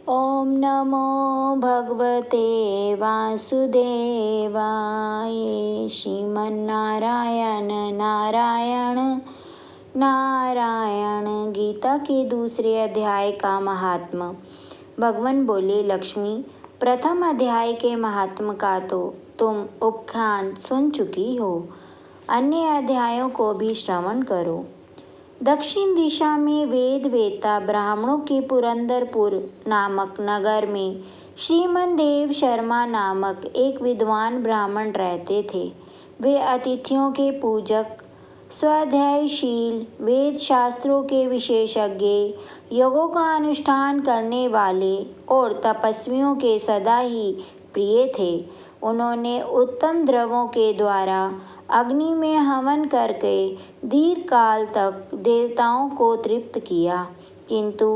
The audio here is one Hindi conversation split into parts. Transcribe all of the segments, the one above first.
ॐ नमो भगवते वासुदेवाय। श्रीमन्नारायण नारायण नारायण। गीता के दूसरे अध्याय का महात्म। भगवान बोले, लक्ष्मी, प्रथम अध्याय के महात्म का तो तुम उपख्यान सुन चुकी हो, अन्य अध्यायों को भी श्रवण करो। दक्षिण दिशा में वेद वेता ब्राह्मणों के पुरंदरपुर नामक नगर में श्रीमन देव शर्मा नामक एक विद्वान ब्राह्मण रहते थे। वे अतिथियों के पूजक, स्वाध्यायशील, वेद शास्त्रों के विशेषज्ञ, योगों का अनुष्ठान करने वाले और तपस्वियों के सदा ही प्रिय थे। उन्होंने उत्तम द्रव्यों के द्वारा अग्नि में हवन करके दीर्घ काल तक देवताओं को तृप्त किया, किंतु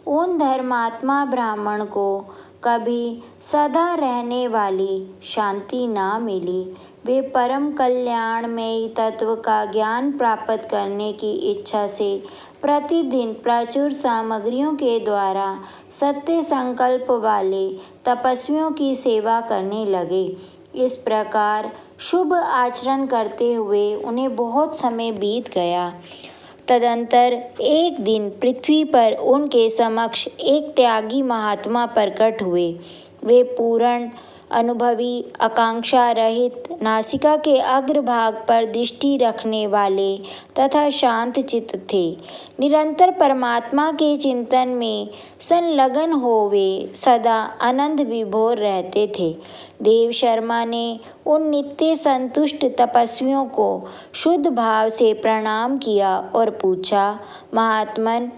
उन धर्मात्मा ब्राह्मण को कभी सदा रहने वाली शांति न मिली। वे परम कल्याणमयी तत्व का ज्ञान प्राप्त करने की इच्छा से प्रतिदिन प्रचुर सामग्रियों के द्वारा सत्य संकल्प वाले तपस्वियों की सेवा करने लगे। इस प्रकार शुभ आचरण करते हुए उन्हें बहुत समय बीत गया। तदंतर एक दिन पृथ्वी पर उनके समक्ष एक त्यागी महात्मा प्रकट हुए। वे पूर्ण अनुभवी, आकांक्षा रहित, नासिका के अग्रभाग पर दृष्टि रखने वाले तथा शांत चित्त थे। निरंतर परमात्मा के चिंतन में संलग्न हो वे सदा आनंद विभोर रहते थे। देव शर्मा ने उन नित्य संतुष्ट तपस्वियों को शुद्ध भाव से प्रणाम किया और पूछा, महात्मन,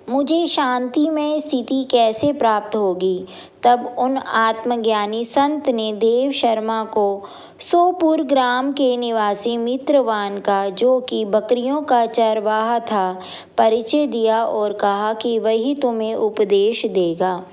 मुझे शांतिमय स्थिति कैसे प्राप्त होगी? तब उन आत्मज्ञानी संत ने देव शर्मा को सोपुर ग्राम के निवासी मित्रवान का, जो कि बकरियों का चरवाहा था, परिचय दिया और कहा कि वही तुम्हें उपदेश देगा।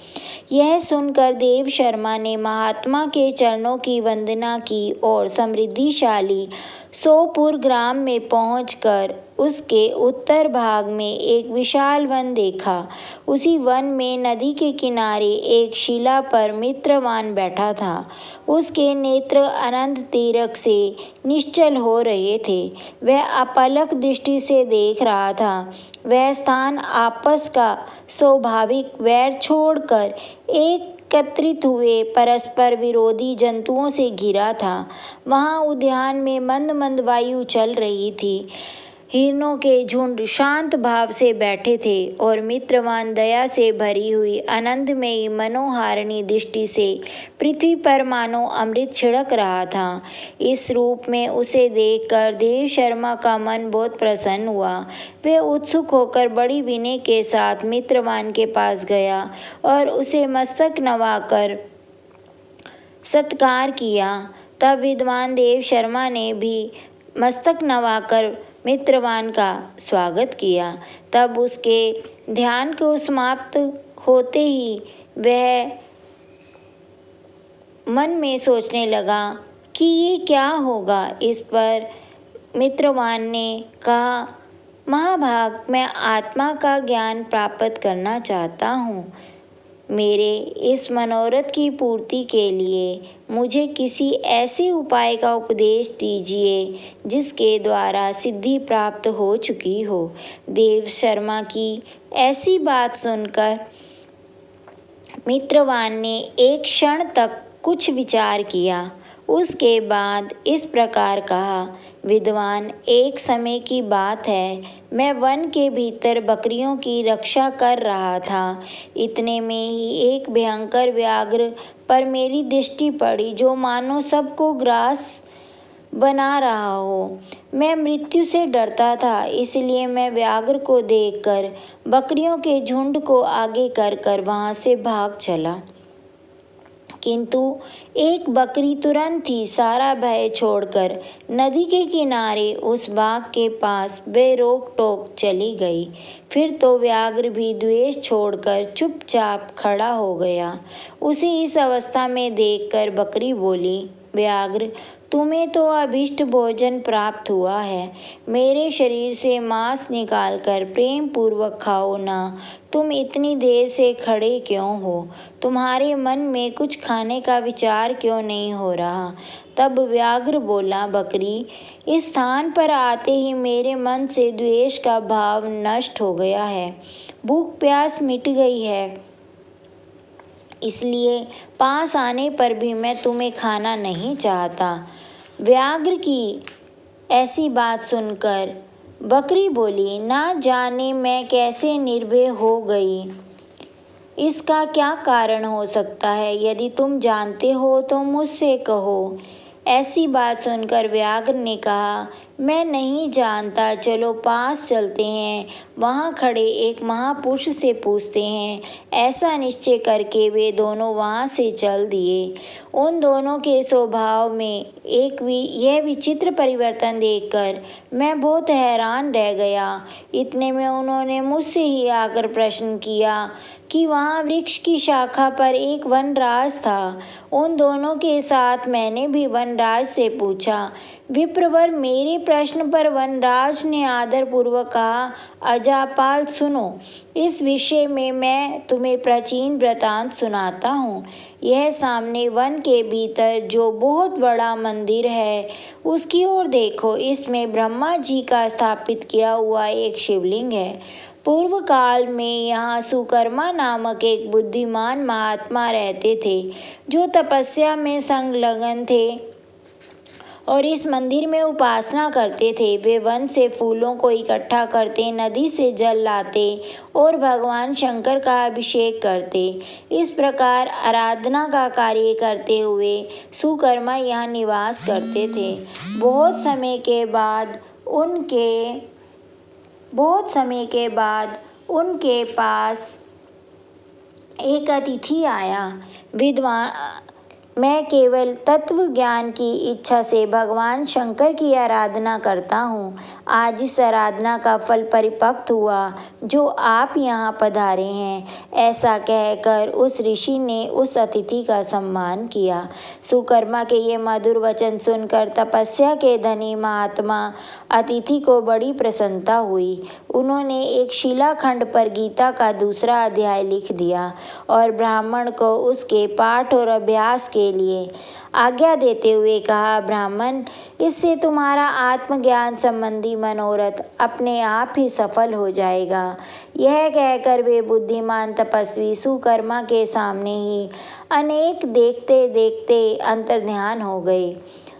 यह सुनकर देव शर्मा ने महात्मा के चरणों की वंदना की और समृद्धिशाली सोपुर ग्राम में पहुंचकर उसके उत्तर भाग में एक विशाल वन देखा। उसी वन में नदी के किनारे एक शिला पर मित्रवान बैठा था। उसके नेत्र अनंत तीरक से निश्चल हो रहे थे। वह अपलक दृष्टि से देख रहा था। वह स्थान आपस का स्वाभाविक वैर छोड़कर एकत्रित हुए परस्पर विरोधी जंतुओं से घिरा था। वहाँ उद्यान में मंद मंद वायु चल रही थी। हिरणों के झुंड शांत भाव से बैठे थे और मित्रवान दया से भरी हुई आनंदमयी मनोहारिणी दृष्टि से पृथ्वी पर मानो अमृत छिड़क रहा था। इस रूप में उसे देखकर देव शर्मा का मन बहुत प्रसन्न हुआ। वे उत्सुक होकर बड़ी विनय के साथ मित्रवान के पास गया और उसे मस्तक नवाकर सत्कार किया। तब विद्वान देव शर्मा ने भी मस्तक नवाकर मित्रवान का स्वागत किया। तब उसके ध्यान को समाप्त होते ही वह मन में सोचने लगा कि ये क्या होगा। इस पर मित्रवान ने कहा, महाभाग, मैं आत्मा का ज्ञान प्राप्त करना चाहता हूँ। मेरे इस मनोरथ की पूर्ति के लिए मुझे किसी ऐसे उपाय का उपदेश दीजिए जिसके द्वारा सिद्धि प्राप्त हो चुकी हो। देव शर्मा की ऐसी बात सुनकर मित्रवान ने एक क्षण तक कुछ विचार किया। उसके बाद इस प्रकार कहा, विद्वान, एक समय की बात है, मैं वन के भीतर बकरियों की रक्षा कर रहा था। इतने में ही एक भयंकर व्याघ्र पर मेरी दृष्टि पड़ी, जो मानो सबको ग्रास बना रहा हो। मैं मृत्यु से डरता था, इसलिए मैं व्याघ्र को देखकर बकरियों के झुंड को आगे कर वहां से भाग चला। किंतु एक बकरी तुरंत ही सारा भय छोड़कर नदी के किनारे उस बाग के पास बेरोक टोक चली गई। फिर तो व्याघ्र भी द्वेष छोड़कर चुपचाप खड़ा हो गया। उसे इस अवस्था में देखकर बकरी बोली, व्याघ्र, तुम्हें तो अभीष्ट भोजन प्राप्त हुआ है। मेरे शरीर से मांस निकालकर प्रेम पूर्वक खाओ ना। तुम इतनी देर से खड़े क्यों हो? तुम्हारे मन में कुछ खाने का विचार क्यों नहीं हो रहा? तब व्याघ्र बोला, बकरी, इस स्थान पर आते ही मेरे मन से द्वेष का भाव नष्ट हो गया है। भूख प्यास मिट गई है, इसलिए पास आने पर भी मैं तुम्हें खाना नहीं चाहता। व्याघ्र की ऐसी बात सुनकर बकरी बोली, ना जाने मैं कैसे निर्भय हो गई। इसका क्या कारण हो सकता है? यदि तुम जानते हो तो मुझसे कहो। ऐसी बात सुनकर व्याघ्र ने कहा, मैं नहीं जानता, चलो पास चलते हैं, वहाँ खड़े एक महापुरुष से पूछते हैं। ऐसा निश्चय करके वे दोनों वहाँ से चल दिए। उन दोनों के स्वभाव में यह विचित्र परिवर्तन देखकर मैं बहुत हैरान रह गया। इतने में उन्होंने मुझसे ही आकर प्रश्न किया कि वहाँ वृक्ष की शाखा पर एक वनराज था। उन दोनों के साथ मैंने भी वनराज से पूछा। विप्रवर, मेरे प्रश्न पर वनराज ने आदरपूर्वक कहा, अजापाल सुनो, इस विषय में मैं तुम्हें प्राचीन वृतांत सुनाता हूँ। यह सामने वन के भीतर जो बहुत बड़ा मंदिर है, उसकी ओर देखो। इसमें ब्रह्मा जी का स्थापित किया हुआ एक शिवलिंग है। पूर्व काल में यहाँ सुकर्मा नामक एक बुद्धिमान महात्मा रहते थे, जो तपस्या में संलग्न थे और इस मंदिर में उपासना करते थे। वे वन से फूलों को इकट्ठा करते, नदी से जल लाते और भगवान शंकर का अभिषेक करते। इस प्रकार आराधना का कार्य करते हुए सुकर्मा यहाँ निवास करते थे। बहुत समय के बाद उनके पास एक अतिथि आया। विद्वान, मैं केवल तत्व ज्ञान की इच्छा से भगवान शंकर की आराधना करता हूँ। आज इस आराधना का फल परिपक्व हुआ जो आप यहाँ पधारे हैं। ऐसा कहकर उस ऋषि ने उस अतिथि का सम्मान किया। सुकर्मा के ये मधुर वचन सुनकर तपस्या के धनी महात्मा अतिथि को बड़ी प्रसन्नता हुई। उन्होंने एक शिलाखंड पर गीता का दूसरा अध्याय लिख दिया और ब्राह्मण को उसके पाठ और अभ्यास के लिए आज्ञा देते हुए कहा, ब्राह्मण, इससे तुम्हारा आत्मज्ञान संबंधी मनोरथ अपने आप ही सफल हो जाएगा। यह कहकर वे बुद्धिमान तपस्वी सुकर्मा के सामने ही अनेक देखते देखते अंतर्ध्यान हो गए।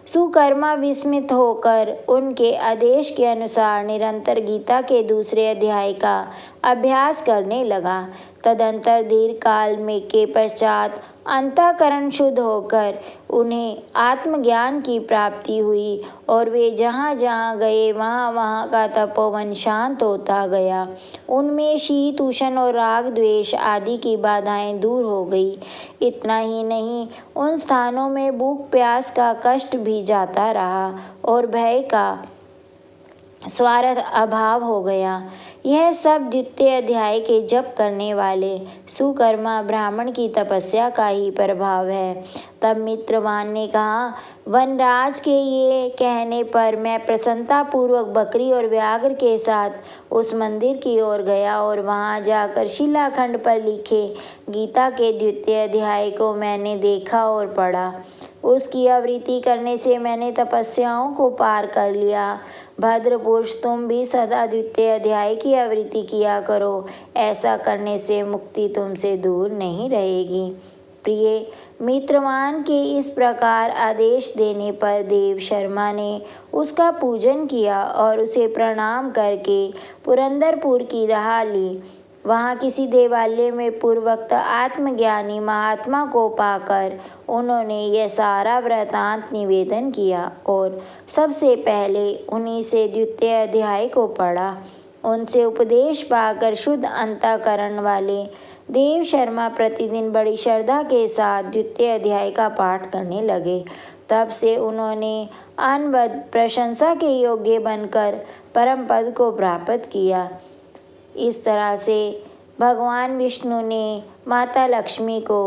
सुकर्मा विस्मित होकर उनके आदेश के अनुसार निरंतर गीता के दूसरे अध्याय का अभ्यास करने लगा। तदंतर दीर्घ काल के पश्चात अंतःकरण शुद्ध होकर उन्हें आत्मज्ञान की प्राप्ति हुई और वे जहाँ जहाँ गए वहाँ वहाँ का तपोवन शांत होता गया। उनमें शीत उष्ण और राग द्वेष आदि की बाधाएं दूर हो गई। इतना ही नहीं, उन स्थानों में भूख प्यास का कष्ट भी जाता रहा और भय का स्वार्थ अभाव हो गया। यह सब द्वितीय अध्याय के जप करने वाले सुकर्मा ब्राह्मण की तपस्या का ही प्रभाव है। तब मित्रवान ने कहा, वनराज के ये कहने पर मैं प्रसन्नतापूर्वक बकरी और व्याघ्र के साथ उस मंदिर की ओर गया और वहाँ जाकर शिलाखंड पर लिखे गीता के द्वितीय अध्याय को मैंने देखा और पढ़ा। उसकी आवृत्ति करने से मैंने तपस्याओं को पार कर लिया। भद्र पुरुष, तुम भी सदा द्वितीय अध्याय की आवृत्ति किया करो। ऐसा करने से मुक्ति तुमसे दूर नहीं रहेगी। प्रिय मित्रवान के इस प्रकार आदेश देने पर देव शर्मा ने उसका पूजन किया और उसे प्रणाम करके पुरंदरपुर की राह ली। वहाँ किसी देवालय में पूर्वोक्त आत्मज्ञानी महात्मा को पाकर उन्होंने यह सारा वृतांत निवेदन किया और सबसे पहले उन्हीं से द्वितीय अध्याय को पढ़ा। उनसे उपदेश पाकर शुद्ध अंतःकरण वाले देव शर्मा प्रतिदिन बड़ी श्रद्धा के साथ द्वितीय अध्याय का पाठ करने लगे। तब से उन्होंने अनवद्य प्रशंसा के योग्य बनकर परम पद को प्राप्त किया। इस तरह से भगवान विष्णु ने माता लक्ष्मी को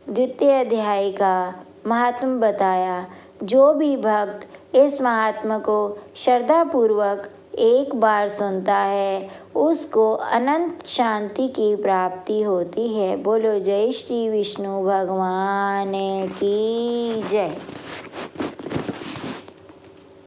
द्वितीय अध्याय का महात्म्य बताया। जो भी भक्त इस महात्मा को श्रद्धापूर्वक एक बार सुनता है उसको अनंत शांति की प्राप्ति होती है। बोलो जय श्री विष्णु भगवान की जय।